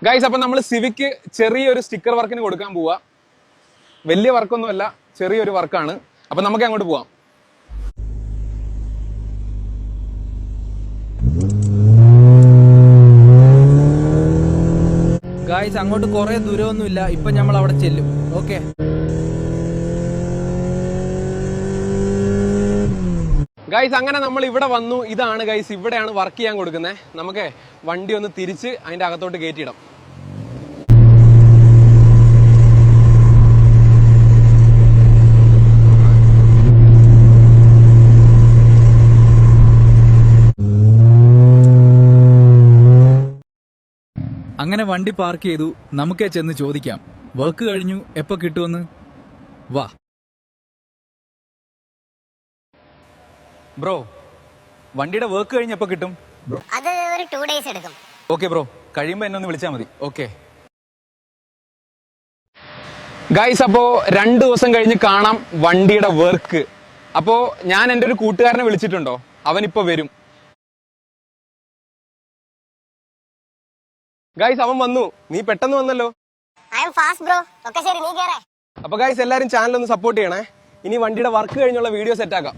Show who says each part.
Speaker 1: Guys, അപ്പൊ നമ്മൾ Civic ചെറിയൊരു സ്റ്റിക്കർ വർക്കിന് കൊടുക്കാൻ പോവാ. വലിയ വർക്കൊന്നുമല്ല, ചെറിയൊരു വർക്കാണ്. അപ്പൊ നമുക്ക് അങ്ങോട്ട് പോവാം.
Speaker 2: ഗൈസ്, അങ്ങോട്ട് കുറെ ദൂരമൊന്നുമില്ല. ഇപ്പൊ നമ്മൾ അവിടെ ചെല്ലും. ഓക്കെ
Speaker 1: ഗൈസ്, അങ്ങനെ നമ്മൾ ഇവിടെ വന്നു. ഇതാണ് ഗൈസ്, ഇവിടെയാണ് വർക്ക് ചെയ്യാൻ കൊടുക്കുന്നത്. നമുക്ക് വണ്ടി ഒന്ന് തിരിച്ച് അതിന്റെ അകത്തോട്ട് കയറ്റിയിടാം.
Speaker 2: അങ്ങനെ വണ്ടി പാർക്ക് ചെയ്തു. നമുക്കേ ചെന്ന് ചോദിക്കാം, വർക്ക് കഴിഞ്ഞു, എപ്പോ കിട്ടുമെന്ന്. വാ ബ്രോ, വണ്ടിയുടെ വർക്ക് കഴിഞ്ഞ് എപ്പോ കിട്ടും?
Speaker 3: അത് ഒരു 2 days എടുക്കും.
Speaker 2: ഓക്കെ ബ്രോ, കഴിയുമ്പോ എന്നെ ഒന്ന് വിളിച്ചാൽ മതി. ഓക്കെ
Speaker 1: ഗൈസ്, അപ്പോ 2 ദിവസം കഴിഞ്ഞ് കാണാം വണ്ടിയുടെ വർക്ക്. അപ്പോ ഞാൻ എൻ്റെ ഒരു കൂട്ടുകാരനെ വിളിച്ചിട്ടുണ്ടോ, അവനിപ്പോ വരും. ഗൈസ്, അവൻ വന്നു. നീ പെട്ടെന്ന് വന്നല്ലോ.
Speaker 3: I am fast bro. ഒക്കെ ശരി, നീ കേറേ.
Speaker 1: അപ്പൊ ഗൈസ്, എല്ലാരും ചാനൽ ഒന്ന് സപ്പോർട്ട് ചെയ്യണേ. ഇനി വണ്ടിയുടെ വർക്ക് കഴിഞ്ഞുള്ള വീഡിയോ സെറ്റ് ആക്കാം.